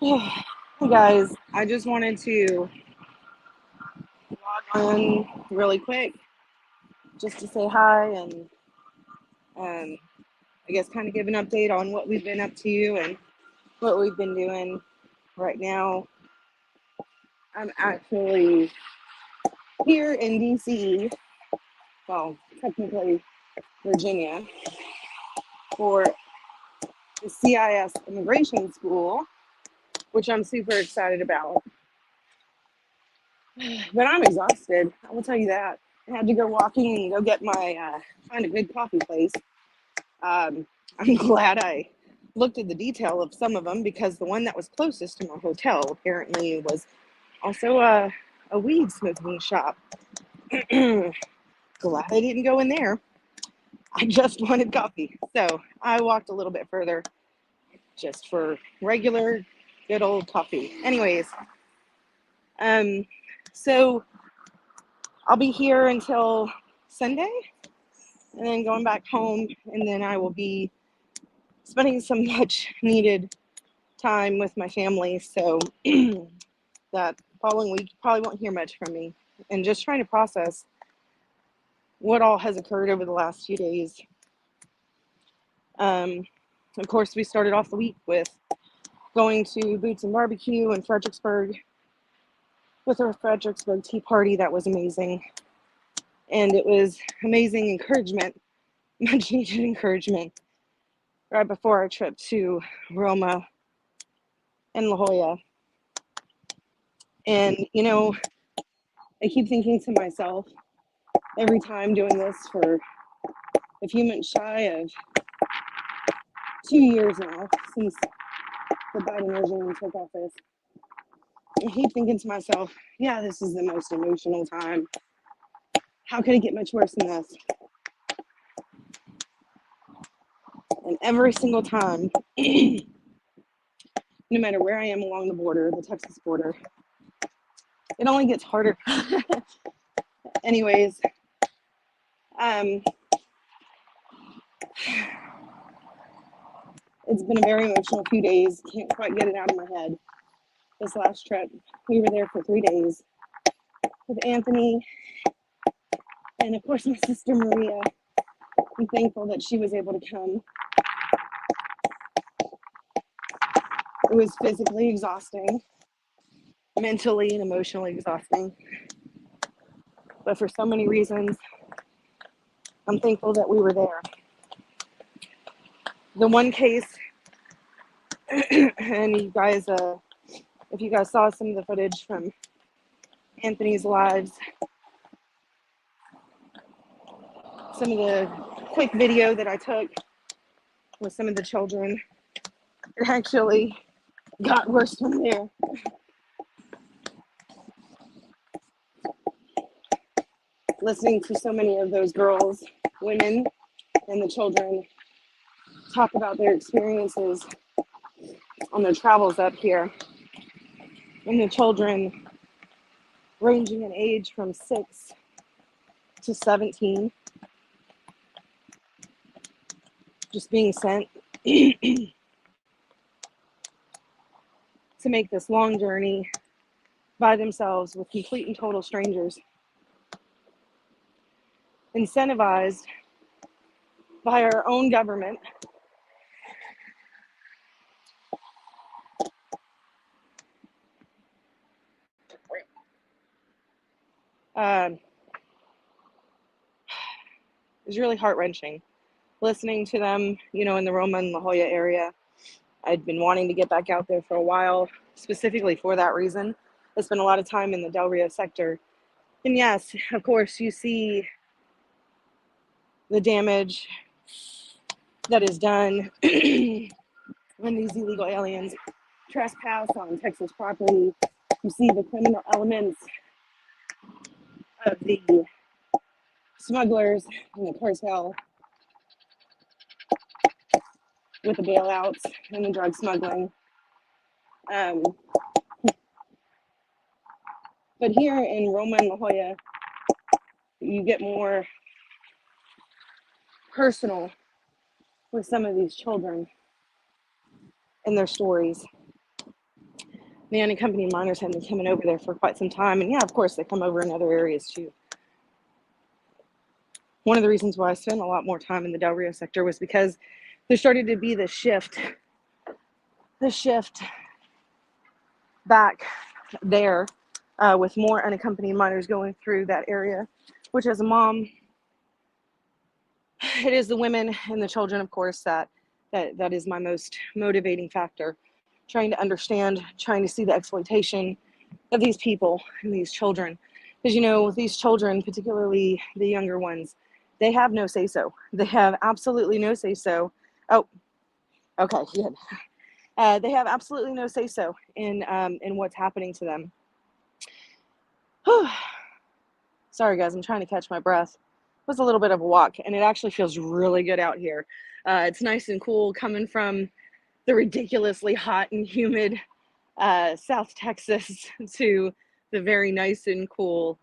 Hey guys, I just wanted to log on really quick just to say hi and um, I guess kind of give an update on what we've been up to and what we've been doing right now. I'm actually here in DC, well, technically Virginia, for the CIS Immigration School, which I'm super excited about. But I'm exhausted, I will tell you that. I had to go walking and go get find a good coffee place. I'm glad I looked at the detail of some of them because the one that was closest to my hotel apparently was also a weed smoking shop. Glad I didn't go in there. I just wanted coffee. So I walked a little bit further just for regular, good old coffee. Anyways, um, so I'll be here until Sunday and then going back home, and then I will be spending some much needed time with my family. So that following week, you probably won't hear much from me. And just trying to process what all has occurred over the last few days. Um, of course, we started off the week with going to Boots and Barbecue in Fredericksburg with our Fredericksburg Tea Party. That was amazing. And it was amazing encouragement, much needed encouragement, right before our trip to Roma and La Jolla. And, I keep thinking to myself every time doing this for a few months shy of 2 years now since the Biden regime took office. I keep thinking to myself, yeah, this is the most emotional time. How could it get much worse than this? And every single time, no matter where I am along the border, the Texas border, it only gets harder. Anyways, it's been a very emotional few days. Can't quite get it out of my head. This last trip, we were there for 3 days with Anthony and, of course, my sister Maria. I'm thankful that she was able to come. It was physically exhausting, mentally and emotionally exhausting. But for so many reasons, I'm thankful that we were there. The one case, and you guys, if you guys saw some of the footage from Anthony's lives, some of the quick video that I took with some of the children, it actually got worse from there. Listening to so many of those girls, women, and the children talk about their experiences on their travels up here, and the children ranging in age from 6 to 17, just being sent to make this long journey by themselves with complete and total strangers, incentivized by our own government is really heart-wrenching. Listening to them, in the Roma and La Jolla area, I'd been wanting to get back out there for a while, specifically for that reason. I spent a lot of time in the Del Rio sector. And yes, of course, you see the damage that is done when these illegal aliens trespass on Texas property. You see the criminal elements of the smugglers and the cartel with the bailouts and the drug smuggling. But here in Roma and La Jolla, you get more personal with some of these children and their stories. the unaccompanied minors have been coming over there for quite some time. And yeah, of course, they come over in other areas too. One of the reasons why I spent a lot more time in the Del Rio sector was because there started to be the shift back there with more unaccompanied minors going through that area, which as a mom, it is the women and the children, of course, that is my most motivating factor. Trying to understand, trying to see the exploitation of these people and these children. Because, you know, these children, particularly the younger ones, they have no say-so. They have absolutely no say-so. Oh, okay, good. They have absolutely no say-so in what's happening to them. Sorry, guys, I'm trying to catch my breath. It was a little bit of a walk, and it actually feels really good out here. It's nice and cool coming from the ridiculously hot and humid South Texas to the very nice and cool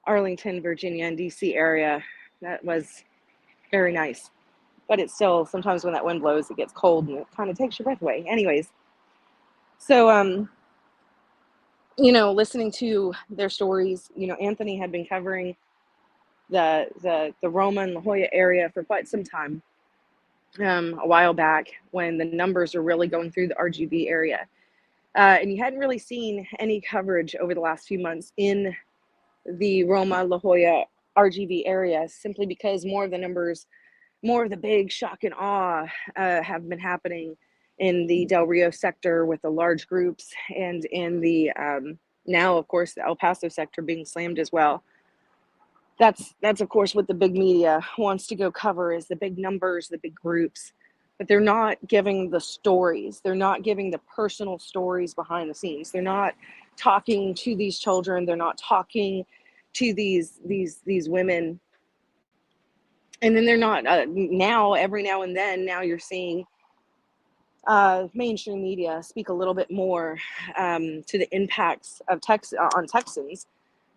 Arlington, Virginia, and DC area. That was very nice. But it's still, sometimes when that wind blows, it gets cold and it kind of takes your breath away. Anyways, so, you know, listening to their stories, you know, Anthony had been covering the Roma and La Jolla area for quite some time, a while back when the numbers were really going through the RGV area. And you hadn't really seen any coverage over the last few months in the Roma, La Jolla, RGV area, simply because more of the numbers, more of the big shock and awe have been happening in the Del Rio sector with the large groups, and in the now, of course, the El Paso sector being slammed as well. That's of course what the big media wants to go cover, is the big numbers, the big groups, but they're not giving the stories. They're not giving the personal stories behind the scenes. They're not talking to these children. They're not talking to these women. And then they're not now, every now and then, now you're seeing mainstream media speak a little bit more to the impacts of on Texans.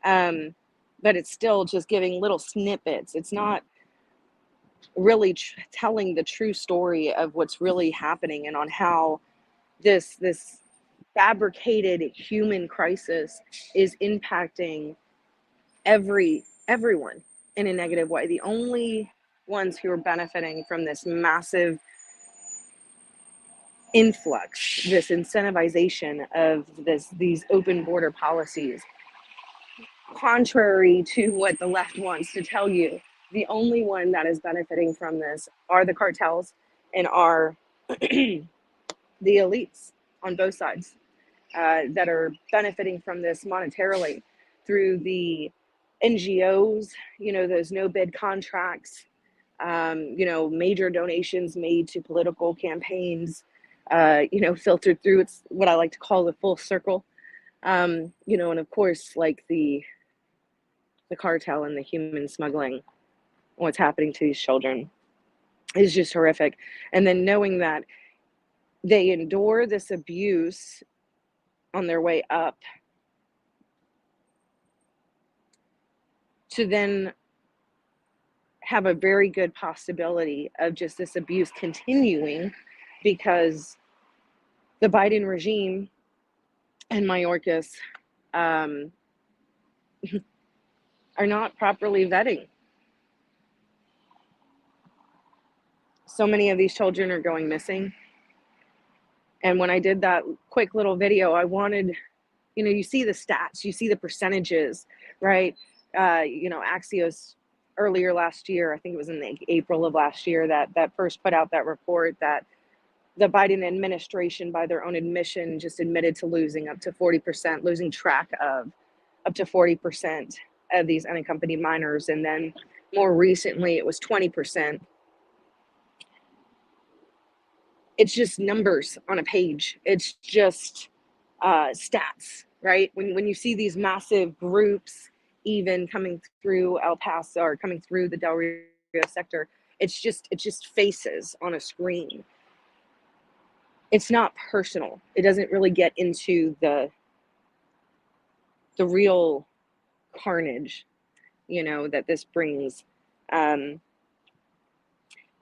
But it's still just giving little snippets. It's not really telling the true story of what's really happening, and on how this fabricated human crisis is impacting everyone in a negative way. The only ones who are benefiting from this massive influx, this incentivization of these open border policies, contrary to what the left wants to tell you, the only one that is benefiting from this are the cartels and are the elites on both sides that are benefiting from this monetarily through the NGOs, you know, those no bid contracts, you know, major donations made to political campaigns, you know, filtered through. It's what I like to call the full circle, you know, and of course, like the cartel and the human smuggling, what's happening to these children is just horrific. And then knowing that they endure this abuse on their way up, to then have a very good possibility of just this abuse continuing, because the Biden regime and Mayorkas are not properly vetting. So many of these children are going missing. And when I did that quick little video, I wanted, you know, you see the stats, you see the percentages, right? You know, Axios earlier last year, I think it was in the April of last year, that first put out that report that the Biden administration, by their own admission, just admitted to losing up to 40%, losing track of up to 40% of these unaccompanied minors. And then more recently, it was 20%. It's just numbers on a page. It's just stats, right? When you see these massive groups, even coming through El Paso or coming through the Del Rio sector, it's just faces on a screen. It's not personal. It doesn't really get into the real carnage, you know, that this brings.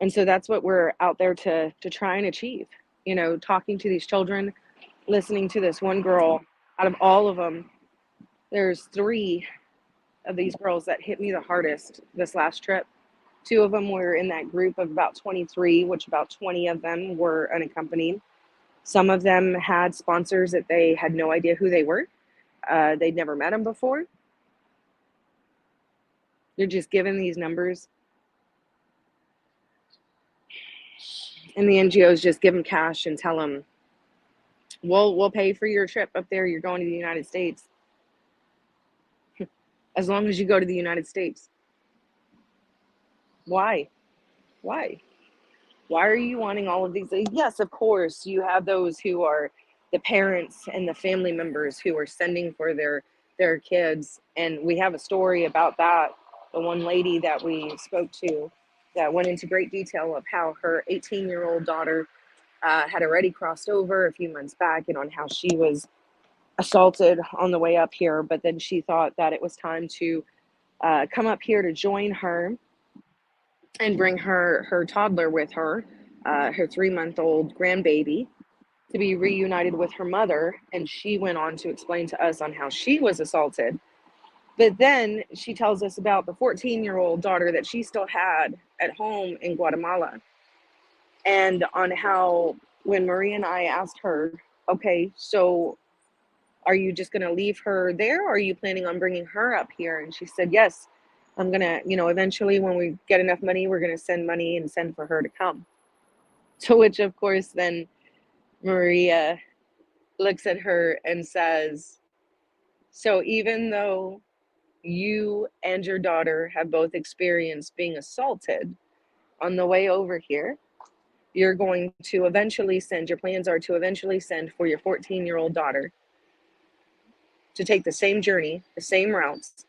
And so that's what we're out there to try and achieve, you know, talking to these children, listening to this one girl. Out of all of them, there's 3 of these girls that hit me the hardest this last trip. 2 of them were in that group of about 23, which about 20 of them were unaccompanied. Some of them had sponsors that they had no idea who they were. They'd never met them before. They're just given these numbers, and the NGOs just give them cash and tell them, we'll pay for your trip up there. You're going to the United States. As long as you go to the United States. Why? Why? Why are you wanting all of these? Yes, of course, you have those who are the parents and the family members who are sending for their kids. And we have a story about that. The one lady that we spoke to that went into great detail of how her 18-year-old daughter had already crossed over a few months back, and on how she was assaulted on the way up here. But then she thought that it was time to come up here to join her and bring her toddler with her, her 3-month-old grandbaby, to be reunited with her mother. And she went on to explain to us on how she was assaulted. But then she tells us about the 14-year-old daughter that she still had at home in Guatemala, and on how when Marie and I asked her, okay, so are you just going to leave her there, or are you planning on bringing her up here? And she said, yes, I'm going to, eventually when we get enough money, we're going to send money and send for her to come. To which, of course, then Maria looks at her and says, so even though you and your daughter have both experienced being assaulted on the way over here, you're going to eventually your plans are to eventually send for your 14-year-old daughter to take the same journey, the same routes,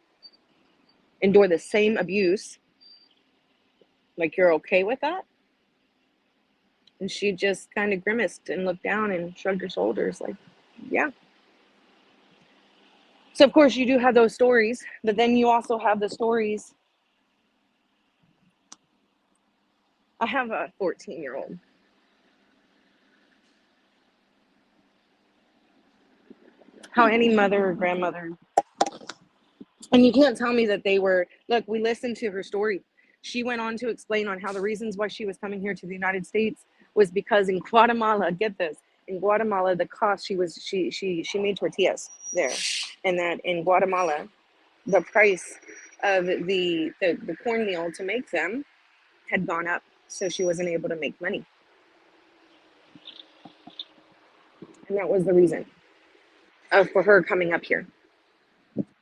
endure the same abuse. Like, you're okay with that? And she just kind of grimaced and looked down and shrugged her shoulders like, yeah. So, of course, you do have those stories, but then you also have the stories. I have a 14-year-old. How any mother or grandmother, and you can't tell me that they were, look, we listened to her story. She went on to explain on how the reasons why she was coming here to the United States was because in Guatemala, get this, in Guatemala, the cost, she made tortillas there. And that in Guatemala, the price of the cornmeal to make them had gone up. So she wasn't able to make money. And that was the reason for her coming up here,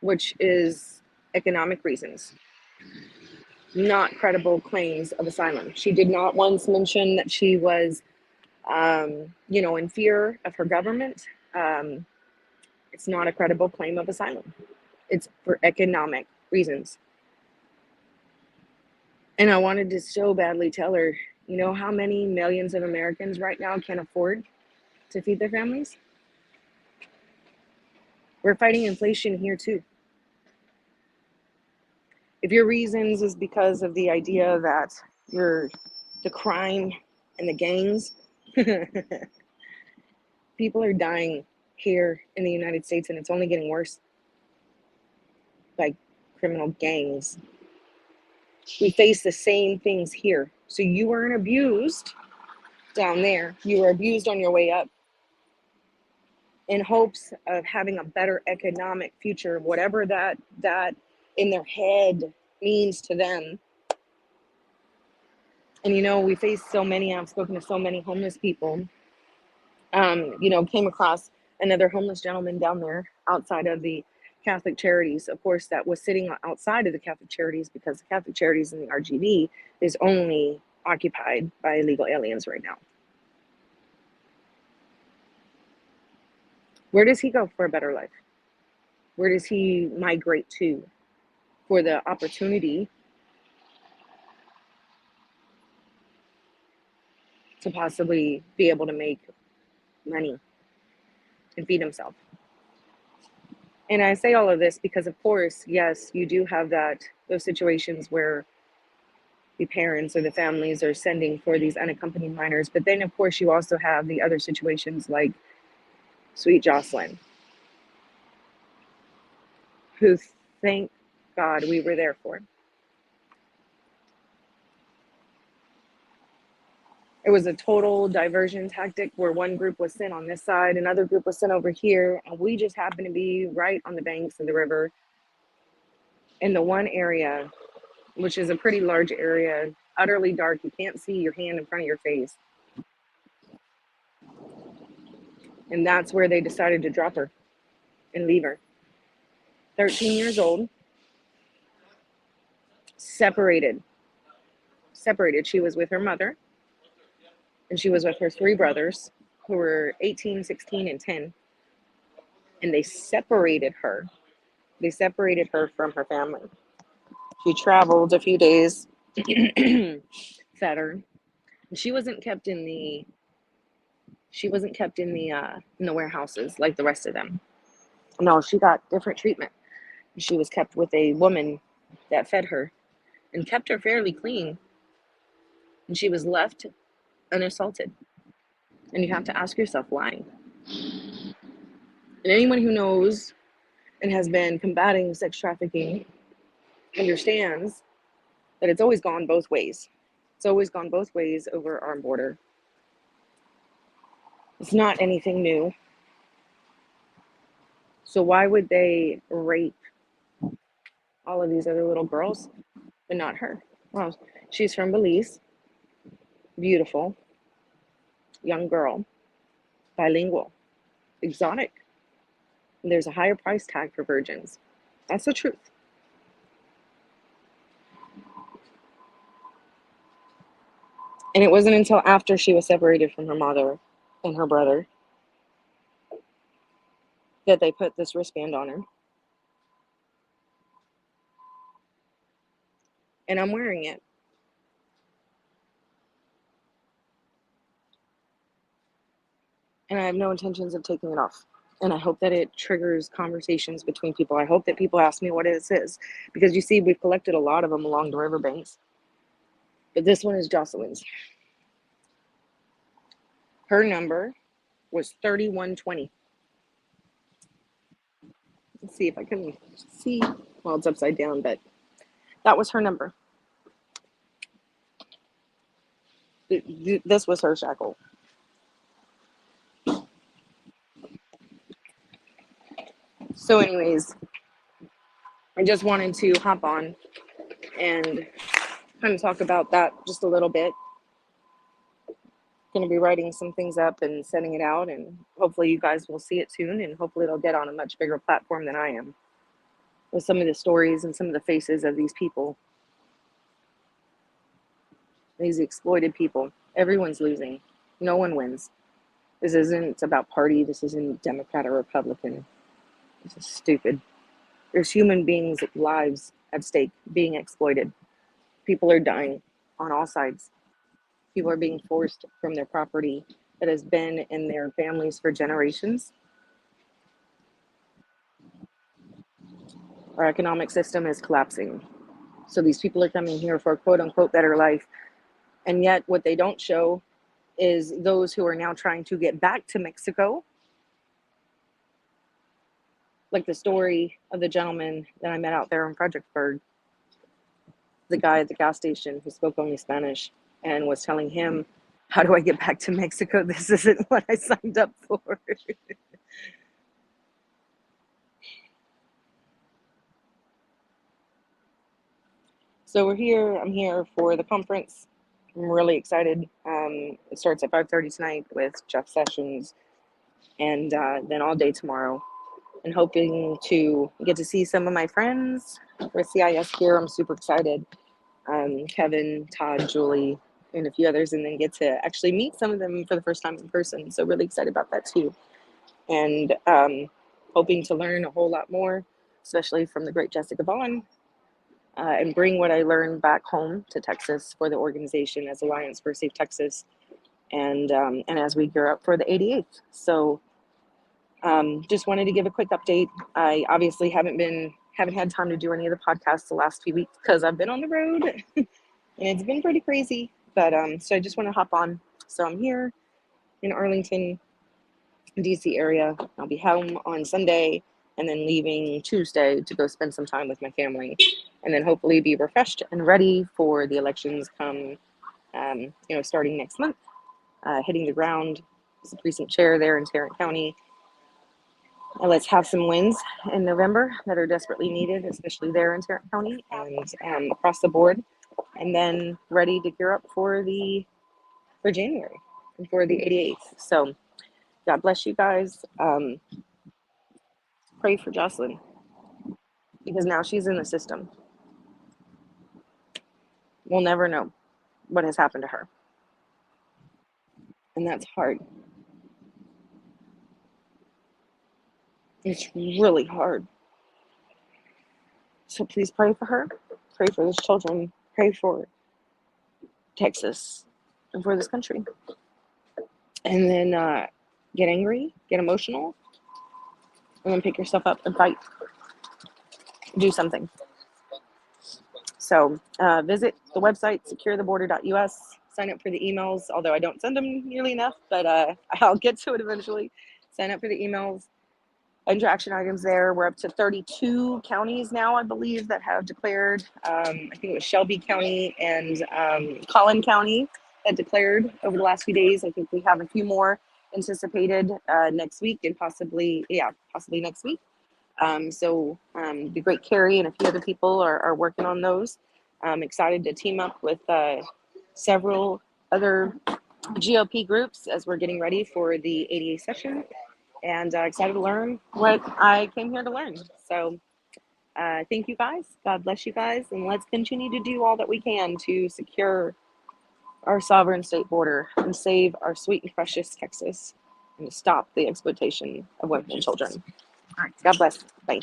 which is economic reasons, not credible claims of asylum. She did not once mention that she was, in fear of her government. It's not a credible claim of asylum. It's for economic reasons. And I wanted to so badly tell her, you know how many millions of Americans right now can't afford to feed their families? We're fighting inflation here too. If your reasons is because of the idea that the crime and the gangs, people are dying here in the United States, and it's only getting worse by criminal gangs. We face the same things here. So you weren't abused down there. You were abused on your way up in hopes of having a better economic future, whatever that in their head means to them. And we face so many, I've spoken to so many homeless people. Came across another homeless gentleman down there outside of the Catholic Charities, of course, that was sitting outside of the Catholic Charities because the Catholic Charities in the RGV is only occupied by illegal aliens right now. Where does he go for a better life? Where does he migrate to for the opportunity to possibly be able to make money and feed himself? And I say all of this because, of course, yes, you do have those situations where the parents or the families are sending for these unaccompanied minors. But then, of course, you also have the other situations like sweet Jocelyn, who thank God we were there for. It was a total diversion tactic where one group was sent on this side, another group was sent over here, and we just happened to be right on the banks of the river in the one area, which is a pretty large area, utterly dark. You can't see your hand in front of your face. And that's where they decided to drop her and leave her. 13 years old, separated. She was with her mother, and she was with her three brothers who were 18, 16, and 10. And they separated her. They separated her from her family. She traveled a few days, fed her. She wasn't kept in the warehouses like the rest of them. No, she got different treatment. She was kept with a woman that fed her and kept her fairly clean. And she was left unassaulted. And you have to ask yourself why. And anyone who knows and has been combating sex trafficking understands that it's always gone both ways. It's always gone both ways over our border. It's not anything new. So why would they rape all of these other little girls, but not her? Well, she's from Belize, beautiful, young girl, bilingual, exotic. And there's a higher price tag for virgins. That's the truth. And it wasn't until after she was separated from her mother and her brother that they put this wristband on her. And I'm wearing it. And I have no intentions of taking it off. And I hope that it triggers conversations between people. I hope that people ask me what this is. Because you see, we've collected a lot of them along the riverbanks. But this one is Jocelyn's. Her number was 3120. Let's see if I can see. Well, it's upside down, but that was her number. This was her shackle. So anyways, I just wanted to hop on and kind of talk about that just a little bit. Going to be writing some things up and sending it out, and hopefully you guys will see it soon, and hopefully it'll get on a much bigger platform than I am with some of the stories and some of the faces of these people, these exploited people. Everyone's losing. No one wins. This isn't about party. This isn't Democrat or Republican. This is stupid. There's human beings' lives at stake being exploited. People are dying on all sides. People are being forced from their property that has been in their families for generations. Our economic system is collapsing. So these people are coming here for a quote unquote better life. And yet what they don't show is those who are now trying to get back to Mexico. Like the story of the gentleman that I met out there in Fredericksburg, the guy at the gas station who spoke only Spanish and was telling him, how do I get back to Mexico? This isn't what I signed up for. So we're here. I'm here for the conference. I'm really excited. It starts at 5:30 tonight with Jeff Sessions, and then all day tomorrow. And hoping to get to see some of my friends for CIS here. I'm super excited. Kevin, Todd, Julie, and a few others, and then get to actually meet some of them for the first time in person. So really excited about that too. And hoping to learn a whole lot more, especially from the great Jessica Vaughn, and bring what I learned back home to Texas for the organization as Alliance for Safe Texas, and as we gear up for the 88th. So just wanted to give a quick update. I obviously haven't had time to do any of the podcasts the last few weeks because I've been on the road and it's been pretty crazy. But so I just want to hop on. So I'm here in Arlington, DC area. I'll be home on Sunday and then leaving Tuesday to go spend some time with my family, and then hopefully be refreshed and ready for the elections come, starting next month. Hitting the ground as a precinct chair there in Tarrant County. Let's have some wins in November that are desperately needed, especially there in Tarrant County and across the board, and then ready to gear up for January and for the 88th. So God bless you guys. Pray for Jocelyn, because now she's in the system. We'll never know what has happened to her, and that's hard. It's really hard. So please pray for her. Pray for those children. Pray for Texas and for this country. And then get angry, get emotional, and then pick yourself up and fight. Do something. So visit the website, securetheborder.us. Sign up for the emails, although I don't send them nearly enough, but I'll get to it eventually. Sign up for the emails. Interaction items there. We're up to 32 counties now, I believe, that have declared. I think it was Shelby County and Collin County that declared over the last few days. I think we have a few more anticipated next week, and possibly next week. The great Carrie and a few other people are working on those. I'm excited to team up with several other GOP groups as we're getting ready for the 88th session, and excited to learn what I came here to learn. So thank you guys. God bless you guys, and let's continue to do all that we can to secure our sovereign state border and save our sweet and precious Texas, and to stop the exploitation of women and children. All right. God bless. Bye.